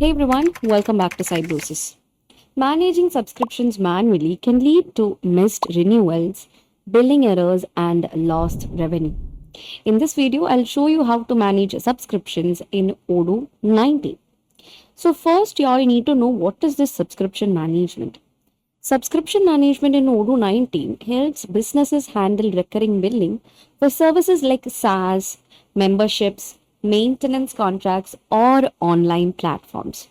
Hey everyone, welcome back to Cybrosys. Managing subscriptions manually can lead to missed renewals, billing errors, and lost revenue. In this video, I'll show you how to manage subscriptions in Odoo 19. So first, you all need to know what is this subscription management. Subscription management in Odoo 19 helps businesses handle recurring billing for services like SaaS, memberships, maintenance contracts, or online platforms.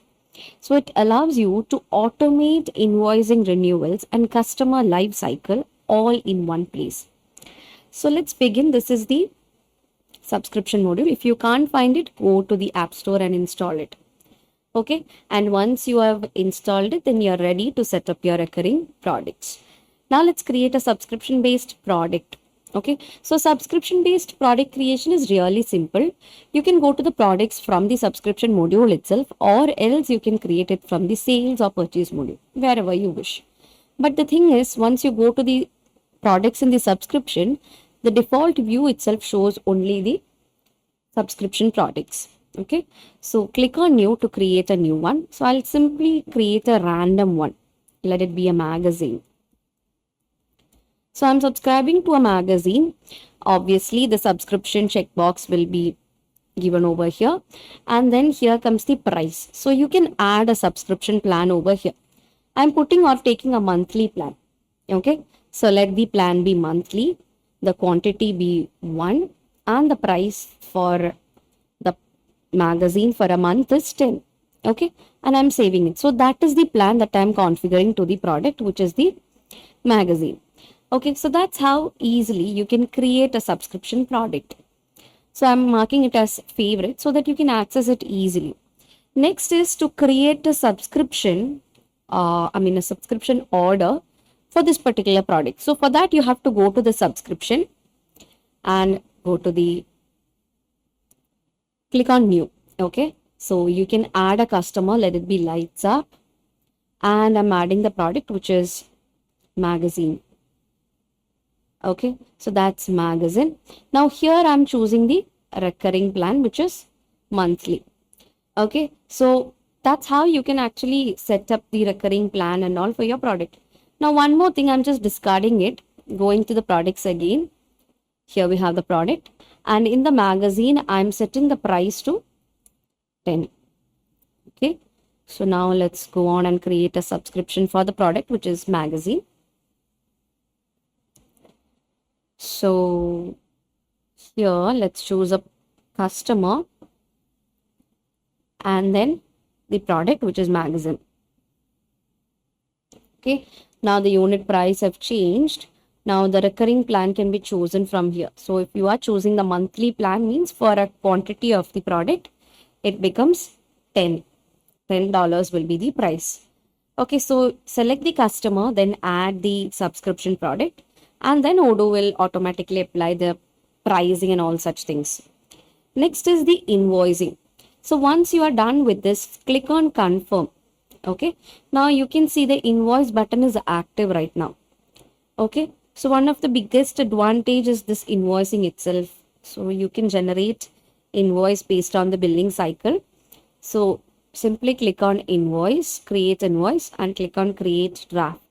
So it allows you to automate invoicing renewals and customer life cycle all in one place. So let's begin. This is the subscription module. If you can't find it, go to the App Store and install it. Okay, and once you have installed it, then you're ready to set up your recurring products. Now let's create a subscription based product. Okay, so subscription based product creation is really simple. You can go to the products from the subscription module itself, or else you can create it from the sales or purchase module, wherever you wish. But the thing is, once you go to the products in the subscription, the default view itself shows only the subscription products. Okay, so click on new to create a new one. So I'll simply create a random one. Let it be a magazine. So I'm subscribing to a magazine. Obviously, the subscription checkbox will be given over here. And then here comes the price. So you can add a subscription plan over here. I'm putting or taking a monthly plan. Okay, so let the plan be monthly, the quantity be 1, and the price for the magazine for a month is 10. Okay, and I'm saving it. So that is the plan that I'm configuring to the product, which is the magazine. Okay, so that's how easily you can create a subscription product. So I'm marking it as favorite so that you can access it easily. Next is to create a subscription, a subscription order for this particular product. So for that, you have to go to the subscription and go to the click on new. Okay, so you can add a customer, let it be lights up, and I'm adding the product, which is magazine. Okay, so that's magazine. Now here I'm choosing the recurring plan, which is monthly. Okay, so that's how you can actually set up the recurring plan and all for your product. Now one more thing, I'm just discarding it, going to the products again. Here we have the product, and in the magazine I'm setting the price to 10. Okay, so now let's go on and create a subscription for the product, which is magazine. So here let's choose a customer and then the product, which is magazine. Okay, now the unit price have changed. Now the recurring plan can be chosen from here. So if you are choosing the monthly plan, means for a quantity of the product, it becomes 10. $10 will be the price. Okay, so select the customer, then add the subscription product, and then Odoo will automatically apply the pricing and all such things. Next is the invoicing. So once you are done with this, click on confirm. Okay, now you can see the invoice button is active right now. Okay, so one of the biggest advantage is this invoicing itself. So you can generate invoice based on the billing cycle. So simply click on invoice, create invoice, and click on create draft.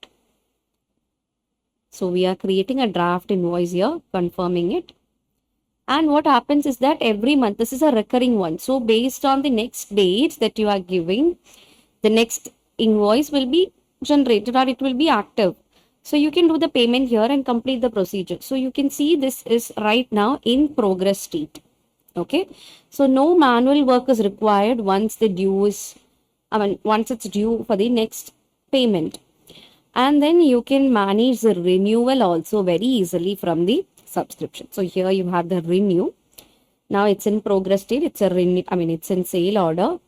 So we are creating a draft invoice here, confirming it. And what happens is that every month, this is a recurring one. So based on the next date that you are giving, the next invoice will be generated or it will be active. So you can do the payment here and complete the procedure. So you can see this is right now in progress state. Okay. So no manual work is required once the due is, once it's due for the next payment. And then you can manage the renewal also very easily from the subscription. So here you have the renew. Now it's in progress state. It's a it's in sale order.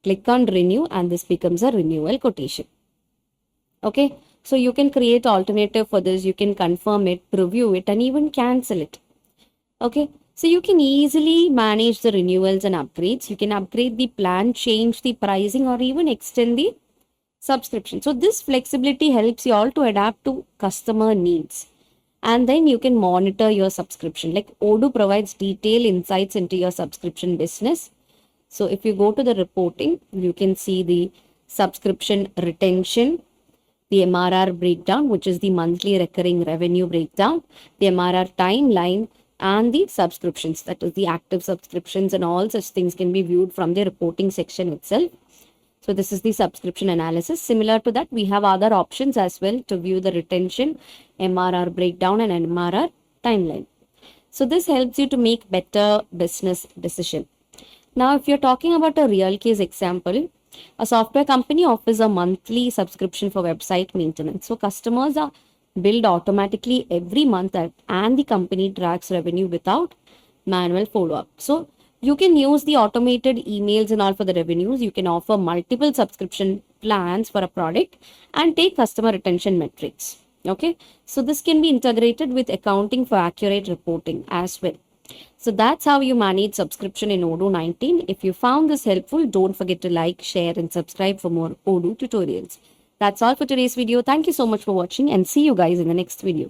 Click on renew and this becomes a renewal quotation. Okay. So you can create alternative for this. You can confirm it, preview it, and even cancel it. Okay. So you can easily manage the renewals and upgrades. You can upgrade the plan, change the pricing, or even extend the subscription. So this flexibility helps you all to adapt to customer needs. And then you can monitor your subscription. Like Odoo provides detailed insights into your subscription business. So if you go to the reporting, you can see the subscription retention, the MRR breakdown, which is the monthly recurring revenue breakdown, the MRR timeline, and the subscriptions, that is the active subscriptions, and all such things can be viewed from the reporting section itself. So this is the subscription analysis. Similar to that, we have other options as well to view the retention, MRR breakdown, and MRR timeline. So this helps you to make better business decision. Now, if you're talking about a real case example, a software company offers a monthly subscription for website maintenance. So customers are billed automatically every month, and the company tracks revenue without manual follow-up. So you can use the automated emails and all for the revenues. You can offer multiple subscription plans for a product and take customer retention metrics. Okay, so this can be integrated with accounting for accurate reporting as well. So that's how you manage subscription in Odoo 19. If you found this helpful, don't forget to like, share, and subscribe for more Odoo tutorials. That's all for today's video. Thank you so much for watching, and see you guys in the next video.